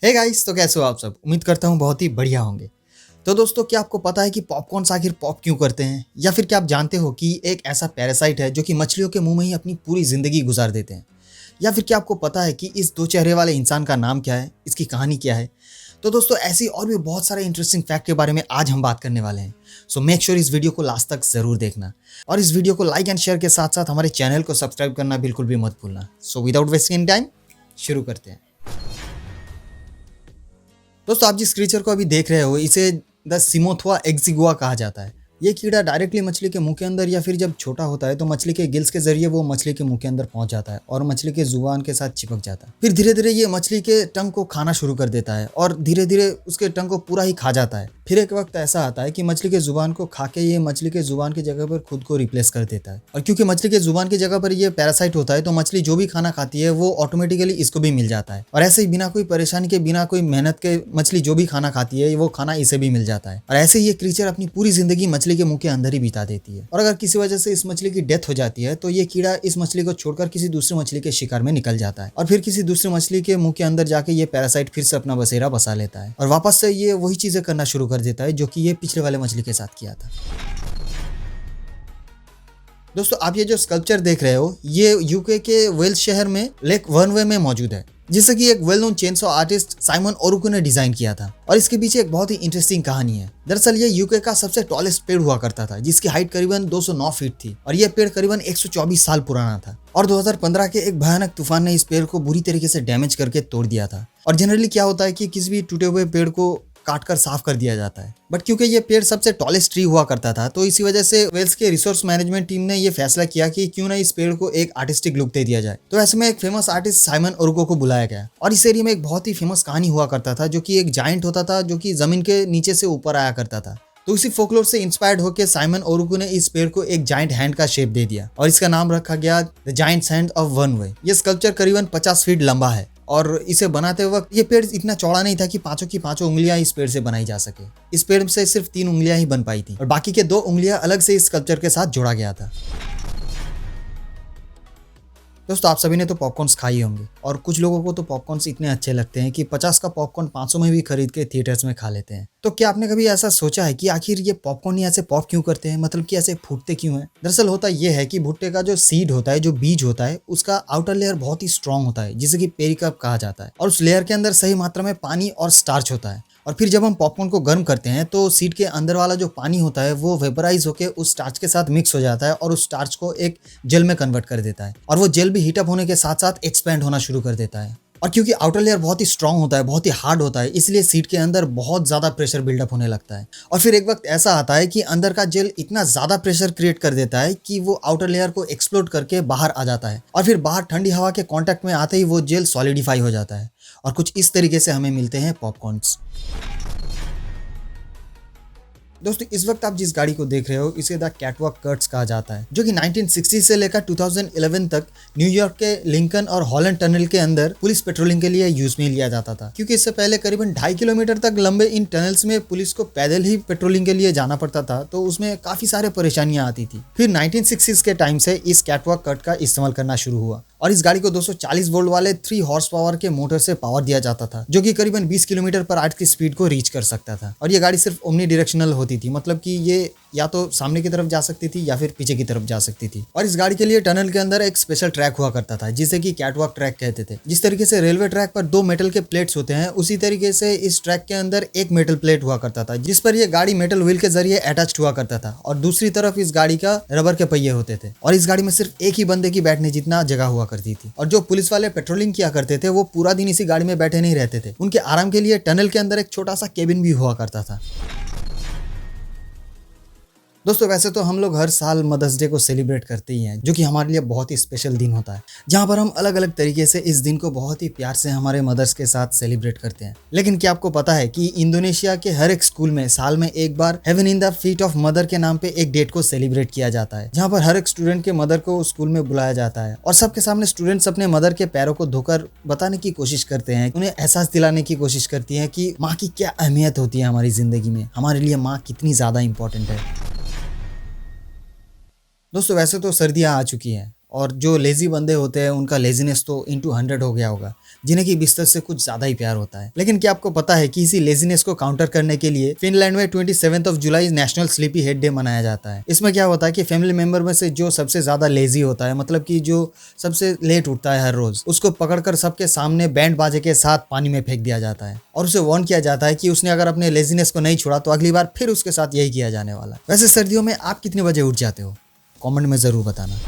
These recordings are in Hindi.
हे गाइस, तो कैसे हो आप सब। उम्मीद करता हूँ बहुत ही बढ़िया होंगे। तो दोस्तों, क्या आपको पता है कि पॉपकॉर्न्स आखिर पॉप क्यों करते हैं, या फिर क्या आप जानते हो कि एक ऐसा पैरासाइट है जो कि मछलियों के मुंह में ही अपनी पूरी जिंदगी गुजार देते हैं। या फिर क्या आपको पता है कि इस दो चेहरे वाले इंसान का नाम क्या है, इसकी कहानी क्या है। तो दोस्तों, ऐसी और भी बहुत सारे इंटरेस्टिंग फैक्ट के बारे में आज हम बात करने वाले हैं। सो मेक श्योर इस वीडियो को लास्ट तक जरूर देखना, और इस वीडियो को लाइक एंड शेयर के साथ साथ हमारे चैनल को सब्सक्राइब करना बिल्कुल भी मत भूलना। So without wasting any time शुरू करते हैं। दोस्तों, आप जिस क्रीचर को अभी देख रहे हो, इसे द सिमोथुआ एक्जिगुआ कहा जाता है। ये कीड़ा डायरेक्टली मछली के मुंह के अंदर, या फिर जब छोटा होता है तो मछली के गिल्स के जरिए वो मछली के मुंह के अंदर पहुंच जाता है और मछली के जुबान के साथ चिपक जाता है। फिर धीरे धीरे ये मछली के टंग को खाना शुरू कर देता है और धीरे धीरे उसके टंग को पूरा ही खा जाता है। फिर एक वक्त ऐसा आता है कि मछली के जुबान को खा के ये मछली के जुबान की जगह पर खुद को रिप्लेस कर देता है। और क्योंकि मछली के जुबान की जगह पर ये पैरासाइट होता है, तो मछली जो भी खाना खाती है वो ऑटोमेटिकली इसको भी मिल जाता है। और ऐसे ही बिना कोई परेशानी के, बिना कोई मेहनत के, मछली जो भी खाना खाती है वो खाना इसे भी मिल जाता है। और ऐसे ही ये क्रीचर अपनी पूरी जिंदगी मछली के मुंह के अंदर ही बिता देती है। और अगर किसी वजह से इस मछली की डेथ हो जाती है, तो ये कीड़ा इस मछली को छोड़कर किसी दूसरी मछली के शिकार में निकल जाता है, और फिर किसी दूसरी मछली के मुंह के अंदर जाके ये पैरासाइट फिर से अपना बसेरा बसा लेता है और वापस से ये वही चीजें करना शुरू कर देता है जो कि ये पिछले वाले मछली के साथ किया था। दोस्तों, आप ये जो स्कल्पचर देख रहे हो, ये यूके के वेल्स शहर में लेक वर्नवे में मौजूद है, जिसे कि एक well known chainsaw artist Simon Oruko ने डिजाइन किया था। और इसके पीछे एक बहुत ही इंटरेस्टिंग कहानी है। दरअसल ये यूके का सबसे टॉलेस्ट पेड़ हुआ करता था, जिसकी हाइट करीबन 209 फीट थी, और यह पेड़ करीबन 124 साल पुराना था। और 2015 के एक भयानक तूफान ने इस पेड़ को बुरी तरीके से डैमेज करके तोड़ दिया था। और जनरली क्या होता है कि किसी भी टूटे हुए पेड़ को काटकर साफ कर दिया जाता है, बट क्योंकि ये पेड़ सबसे टॉलेस्ट ट्री हुआ करता था, तो इसी वजह से वेल्स के रिसोर्स मैनेजमेंट टीम ने ये फैसला किया कि क्यों ना इस पेड़ को एक आर्टिस्टिक लुक दे दिया जाए। तो ऐसे में एक फेमस आर्टिस्ट साइमन ओरुको को बुलाया गया। और इस एरिया में एक बहुत ही फेमस कहानी हुआ करता था, जो कि एक जायंट होता था जो कि जमीन के नीचे से ऊपर आया करता था। तो इसी फोकलोर से इंस्पायर्ड होकर साइमन ओरुको ने इस पेड़ को एक जायंट हैंड का शेप दे दिया, और इसका नाम रखा गया द जायंट हैंड ऑफ वर्नवे। ये स्कल्पचर करीबन 50 फीट लंबा है, और इसे बनाते वक्त ये पेड़ इतना चौड़ा नहीं था कि पांचों की पांचों उंगलियां इस पेड़ से बनाई जा सके। इस पेड़ से सिर्फ 3 उंगलियां ही बन पाई थी, और बाकी के 2 उंगलियां अलग से इस स्कल्पचर के साथ जोड़ा गया था। दोस्तों, आप सभी ने तो पॉपकॉर्न्स खाई होंगे, और कुछ लोगों को तो पॉपकॉर्न्स इतने अच्छे लगते हैं कि 50 का पॉपकॉर्न 500 में भी खरीद के थिएटर्स में खा लेते हैं। तो क्या आपने कभी ऐसा सोचा है कि आखिर ये पॉपकॉर्न ही ऐसे पॉप क्यों करते हैं, मतलब कि ऐसे फूटते क्यों हैं? दरअसल होता यह है कि भुट्टे का जो सीड होता है, जो बीज होता है, उसका आउटर लेयर बहुत ही स्ट्रांग होता है, जिसे कि पेरिकार्प कहा जाता है। और उस लेयर के अंदर सही मात्रा में पानी और स्टार्च होता है। और फिर जब हम पॉपकॉर्न को गर्म करते हैं, तो सीड के अंदर वाला जो पानी होता है वो वेपराइज होकर उस स्टार्च के साथ मिक्स हो जाता है, और उस स्टार्च को एक जेल में कन्वर्ट कर देता है। और वो जेल भी हीटअप होने के साथ साथ एक्सपेंड होना शुरू कर देता है। और क्योंकि आउटर लेयर बहुत ही स्ट्रांग होता है, बहुत ही हार्ड होता है, इसलिए सीड के अंदर बहुत ज्यादा प्रेशर बिल्डअप होने लगता है। और फिर एक वक्त ऐसा आता है कि अंदर का जेल इतना ज्यादा प्रेशर क्रिएट कर देता है कि वो आउटर लेयर को एक्सप्लोड करके बाहर आ जाता है, और फिर बाहर ठंडी हवा के कांटेक्ट में आते ही वो जेल सॉलिडिफाई हो जाता है। और कुछ इस तरीके से हमें मिलते हैं पॉपकॉर्न्स। दोस्तों, इस वक्त आप जिस गाड़ी को देख रहे हो, इसे द कैटवॉक कर्ट्स कहा जाता है, जो कि 1960 से लेकर 2011 तक न्यूयॉर्क के लिंकन और हॉलैंड टनल के अंदर पुलिस पेट्रोलिंग के लिए यूज में लिया जाता था। क्योंकि इससे पहले करीबन 2.5 किलोमीटर तक लंबे इन टनल्स में पुलिस को पैदल ही पेट्रोलिंग के लिए जाना पड़ता था, तो उसमें काफी सारे परेशानियां आती थी। फिर 1960s के टाइम से इस कैटवॉक कर्ट का इस्तेमाल करना शुरू हुआ, और इस गाड़ी को 240 वोल्ट वाले 3 हॉर्स पावर के मोटर से पावर दिया जाता था, जो कि करीबन 20 किलोमीटर पर आवर की स्पीड को रीच कर सकता था। और ये गाड़ी सिर्फ ओमनी डायरेक्शनल होती थी, मतलब कि ये या तो सामने की तरफ जा सकती थी या फिर पीछे की तरफ जा सकती थी। और इस गाड़ी के लिए टनल के अंदर एक स्पेशल ट्रैक हुआ करता था, जिसे कि कैटवॉक ट्रैक कहते थे। जिस तरीके से रेलवे ट्रैक पर 2 मेटल के प्लेट्स होते हैं, उसी तरीके से इस ट्रैक के अंदर एक मेटल प्लेट हुआ करता था, जिस पर यह गाड़ी मेटल व्हील के जरिए अटैच हुआ करता था, और दूसरी तरफ इस गाड़ी का रबर के पहिए होते थे। और इस गाड़ी में सिर्फ एक ही बंदे की बैठने जितना जगह हुआ करती थी। और जो पुलिस वाले पेट्रोलिंग किया करते थे, वो पूरा दिन इसी गाड़ी में बैठे नहीं रहते थे। उनके आराम के लिए टनल के अंदर एक छोटा सा केबिन भी हुआ करता था। दोस्तों, वैसे तो हम लोग हर साल मदर्स डे को सेलिब्रेट करते ही हैं, जो कि हमारे लिए बहुत ही स्पेशल दिन होता है, जहां पर हम अलग अलग तरीके से इस दिन को बहुत ही प्यार से हमारे मदर्स के साथ सेलिब्रेट करते हैं। लेकिन क्या आपको पता है कि इंडोनेशिया के हर एक स्कूल में साल में एक बार heaven in the feet of mother के नाम पे एक डेट को सेलिब्रेट किया जाता है, जहां पर हर एक स्टूडेंट के मदर को स्कूल में बुलाया जाता है, और सबके सामने स्टूडेंट्स अपने मदर के पैरों को धोकर बताने की कोशिश करते हैं, उन्हें एहसास दिलाने की कोशिश करती है कि माँ की क्या अहमियत होती है हमारी जिंदगी में, हमारे लिए माँ कितनी ज्यादा इंपॉर्टेंट है। दोस्तों, वैसे तो सर्दियां आ चुकी हैं, और जो लेजी बंदे होते हैं उनका लेजीनेस तो इंटू 100 हो गया होगा, जिन्हें कि बिस्तर से कुछ ज्यादा ही प्यार होता है। लेकिन क्या आपको पता है कि इसी लेजीनेस को काउंटर करने के लिए फिनलैंड में 27 जुलाई नेशनल स्लीपी हेड डे मनाया जाता है। इसमें क्या होता है कि फैमिली मेंबर में से जो सबसे ज्यादा लेजी होता है, मतलब कि जो सबसे लेट उठता है हर रोज, उसको पकड़कर सबके सामने बैंड बाजे के साथ पानी में फेंक दिया जाता है और उसे वार्न किया जाता है कि उसने अगर अपने लेजीनेस को नहीं छोड़ा तो अगली बार फिर उसके साथ यही किया जाने वाला है। वैसे सर्दियों में आप कितने बजे उठ जाते हो? कमेंट में जरूर बताना।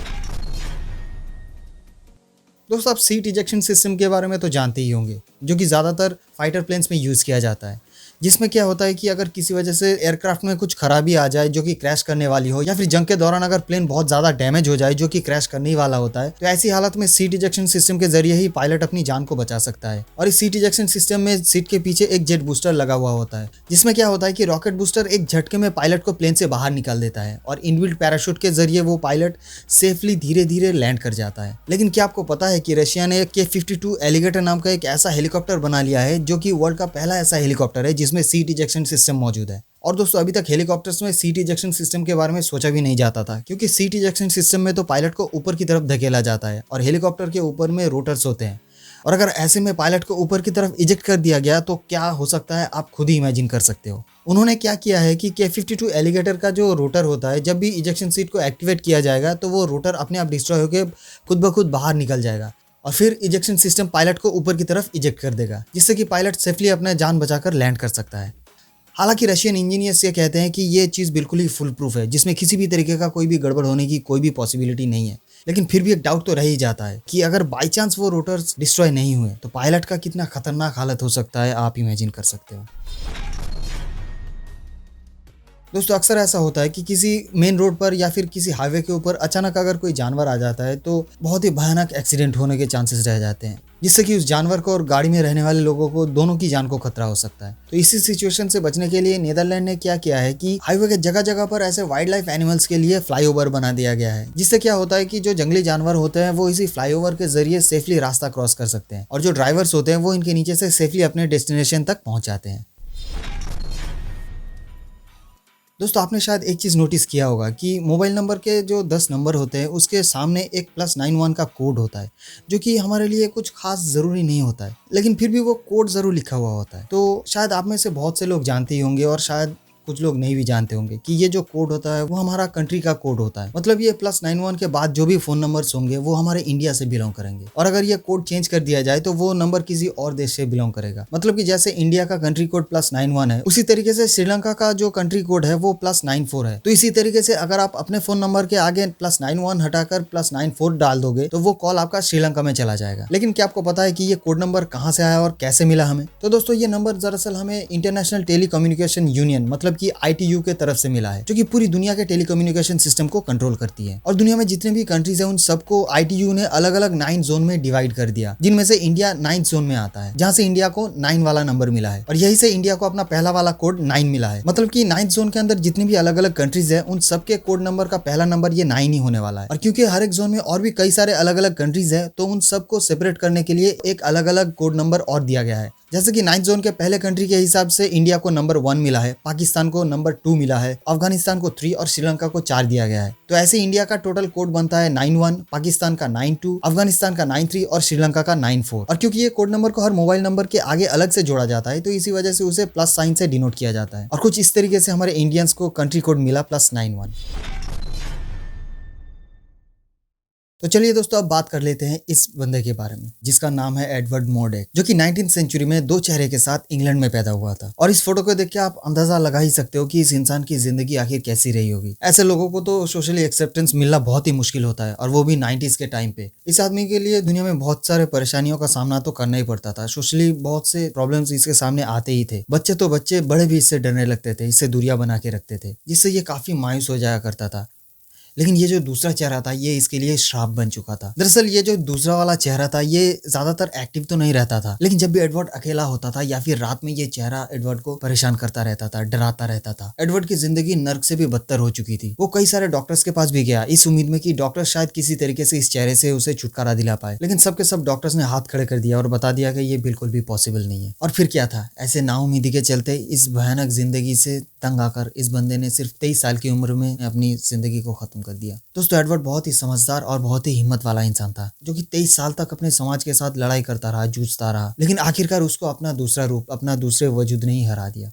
दोस्तों, आप सीट इजेक्शन सिस्टम के बारे में तो जानते ही होंगे, जो कि ज़्यादातर फाइटर प्लेन्स में यूज़ किया जाता है, जिसमें क्या होता है कि अगर किसी वजह से एयरक्राफ्ट में कुछ खराबी आ जाए जो कि क्रैश करने वाली हो, या फिर जंग के दौरान अगर प्लेन बहुत ज़्यादा डैमेज हो जाए जो कि क्रैश करने ही वाला होता है, तो ऐसी हालत में सीट इजेक्शन सिस्टम के जरिए ही पायलट अपनी जान को बचा सकता है। और इस सीट इजेक्शन सिस्टम में सीट के पीछे एक जेट बूस्टर लगा हुआ होता है, जिसमें क्या होता है कि रॉकेट बूस्टर एक झटके में पायलट को प्लेन से बाहर निकाल देता है और इनबिल्ट पैराशूट के जरिए वो पायलट सेफली धीरे धीरे लैंड कर जाता है। लेकिन क्या आपको पता है कि रशिया ने K-52 एलिगेटर नाम का एक ऐसा हेलीकॉप्टर बना लिया है जो कि वर्ल्ड का पहला ऐसा हेलीकॉप्टर है जिसमें सीट इजेक्शन सिस्टम मौजूद है। और दोस्तों, अभी तक हेलीकॉप्टर्स में सीट इजेक्शन सिस्टम के बारे में सोचा भी नहीं जाता था, क्योंकि सीट इजेक्शन सिस्टम में तो पायलट को ऊपर की तरफ धकेला जाता है और हेलीकॉप्टर के ऊपर में रोटर्स होते हैं, और अगर ऐसे में पायलट को ऊपर की तरफ इजेक्ट कर दिया गया तो क्या हो सकता है आप खुद ही इमेजिन कर सकते हो। उन्होंने क्या किया है कि K-52 एलिगेटर का जो रोटर होता है, जब भी इजेक्शन सीट को एक्टिवेट किया जाएगा तो वो रोटर अपने आप डिस्ट्रॉय होकर खुद ब खुद बाहर निकल जाएगा और फिर इजेक्शन सिस्टम पायलट को ऊपर की तरफ इजेक्ट कर देगा, जिससे कि पायलट सेफली अपना जान बचाकर लैंड कर सकता है। हालांकि रशियन इंजीनियर्स ये कहते हैं कि ये चीज़ बिल्कुल ही फुल प्रूफ है, जिसमें किसी भी तरीके का कोई भी गड़बड़ होने की कोई भी पॉसिबिलिटी नहीं है। लेकिन फिर भी एक डाउट तो रह ही जाता है कि अगर बाई चांस वो रोटर्स डिस्ट्रॉय नहीं हुए तो पायलट का कितना खतरनाक हालत हो सकता है, आप इमेजिन कर सकते हो। दोस्तों, अक्सर ऐसा होता है कि किसी मेन रोड पर या फिर किसी हाईवे के ऊपर अचानक अगर कोई जानवर आ जाता है तो बहुत ही भयानक एक्सीडेंट होने के चांसेस रह जाते हैं, जिससे कि उस जानवर को और गाड़ी में रहने वाले लोगों को दोनों की जान को खतरा हो सकता है। तो इसी सिचुएशन से बचने के लिए नीदरलैंड ने क्या किया है कि हाईवे के जगह जगह पर ऐसे वाइल्ड लाइफ एनिमल्स के लिए फ्लाईओवर बना दिया गया है, जिससे क्या होता है कि जो जंगली जानवर होते हैं वो इसी फ्लाईओवर के जरिए सेफली रास्ता क्रॉस कर सकते हैं और जो ड्राइवर्स होते हैं वो इनके नीचे से सेफली अपने डेस्टिनेशन तक पहुंच जाते हैं। दोस्तों, आपने शायद एक चीज़ नोटिस किया होगा कि मोबाइल नंबर के जो 10 नंबर होते हैं उसके सामने एक +91 का कोड होता है, जो कि हमारे लिए कुछ खास ज़रूरी नहीं होता है, लेकिन फिर भी वो कोड ज़रूर लिखा हुआ होता है। तो शायद आप में से बहुत से लोग जानते ही होंगे और शायद कुछ लोग नहीं भी जानते होंगे कि ये जो कोड होता है वो हमारा कंट्री का कोड होता है। मतलब ये +91 के बाद जो भी फ़ोन नंबर्स होंगे वो हमारे इंडिया से बिलोंग करेंगे, और अगर ये कोड चेंज कर दिया जाए तो वो नंबर किसी और देश से बिलोंग करेगा। मतलब कि जैसे इंडिया का कंट्री कोड +91 है, उसी तरीके से श्रीलंका का जो कंट्री कोड है वो +94 है। तो इसी तरीके से अगर आप अपने फ़ोन नंबर के आगे +91 हटाकर +94 डाल दोगे तो वो कॉल आपका श्रीलंका में चला जाएगा। लेकिन क्या आपको पता है कि ये कोड नंबर कहाँ से आया और कैसे मिला हमें? तो दोस्तों, ये नंबर दरअसल हमें इंटरनेशनल टेलीकम्युनिकेशन यूनियन मतलब कि ITU के तरफ से मिला है, जो कि पूरी दुनिया के टेलीकम्युनिकेशन सिस्टम को कंट्रोल करती है। और दुनिया में जितने भी कंट्रीज हैं उन सबको ITU ने अलग अलग 9 जोन में डिवाइड कर दिया, जिनमें से इंडिया 9th जोन में आता है, जहां से इंडिया को 9 वाला नंबर मिला है और यही से इंडिया को अपना पहला वाला कोड 9 मिला है। मतलब कि 9th जोन के अंदर जितनी भी अलग अलग कंट्रीज है उन सबके कोड नंबर का पहला नंबर ये 9 ही होने वाला है। और क्योंकि हर एक जोन में और भी कई सारे अलग अलग कंट्रीज है तो उन सबको सेपरेट करने के लिए एक अलग अलग कोड नंबर और दिया गया है। जैसे कि 9th जोन के पहले कंट्री के हिसाब से इंडिया को नंबर 1 मिला है, पाकिस्तान को नंबर 2 मिला है, अफगानिस्तान को 3 और श्रीलंका को 4 दिया गया है। तो ऐसे इंडिया का टोटल कोड बनता है 91, पाकिस्तान का 92, अफगानिस्तान का 93 और श्रीलंका का 94। और क्योंकि ये कोड नंबर को हर मोबाइल नंबर के आगे अलग से जोड़ा जाता है तो इसी वजह से उसे प्लस साइन से डिनोट किया जाता है। और कुछ इस तरीके से हमारे इंडियंस को कंट्री कोड मिला +91। तो चलिए दोस्तों, अब बात कर लेते हैं इस बंदे के बारे में जिसका नाम है एडवर्ड मोरडेक, जो कि 19th सेंचुरी में 2 चेहरे के साथ इंग्लैंड में पैदा हुआ था। और इस फोटो को देख के आप अंदाजा लगा ही सकते हो कि इस इंसान की जिंदगी आखिर कैसी रही होगी। ऐसे लोगों को तो सोशली एक्सेप्टेंस मिलना बहुत ही मुश्किल होता है, और वो भी 90s के टाइम पे। इस आदमी के लिए दुनिया में बहुत सारे परेशानियों का सामना तो करना ही पड़ता था। सोशली बहुत से प्रॉब्लम्स इसके सामने आते ही थे। बच्चे तो बच्चे, बड़े भी इससे डरने लगते थे, इससे दूरियां बना के रखते थे, जिससे ये काफी मायूस हो जाया करता था। लेकिन ये जो दूसरा चेहरा था ये इसके लिए श्राप बन चुका था। दरअसल ये जो दूसरा वाला चेहरा था ये ज्यादातर एक्टिव तो नहीं रहता था, लेकिन जब भी एडवर्ड अकेला होता था या फिर रात में ये चेहरा एडवर्ड को परेशान करता रहता था, डराता रहता था। एडवर्ड की जिंदगी नर्क से भी बदतर हो चुकी थी। वो कई सारे डॉक्टर्स के पास भी गया इस उम्मीद में कि डॉक्टर शायद किसी तरीके से इस चेहरे से उसे छुटकारा दिला पाए, लेकिन सबके सब डॉक्टर्स ने हाथ खड़े कर दिया और बता दिया कि ये बिल्कुल भी पॉसिबल नहीं है। और फिर क्या था, ऐसे नाउमीदी के चलते इस भयानक जिंदगी से तंग आकर इस बंदे ने सिर्फ 23 साल की उम्र में अपनी जिंदगी को खत्म कर दिया। दोस्तों एडवर्ड बहुत ही समझदार और बहुत ही हिम्मत वाला इंसान था, जो कि 23 साल तक अपने समाज के साथ लड़ाई करता रहा, जूझता रहा, लेकिन आखिरकार उसको अपना दूसरा रूप, अपना दूसरे वजूद ने ही हरा दिया।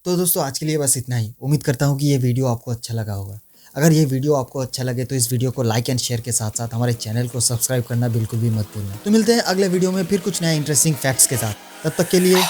तो दोस्तों आज के लिए बस इतना ही। उम्मीद करता हूँ कि ये वीडियो आपको अच्छा लगा होगा। अगर ये वीडियो आपको अच्छा लगे तो इस वीडियो को लाइक एंड शेयर के साथ साथ हमारे चैनल को सब्सक्राइब करना बिल्कुल भी मत भूलना। तो मिलते हैं अगले वीडियो में फिर कुछ नया इंटरेस्टिंग फैक्ट्स के साथ। तब तक के लिए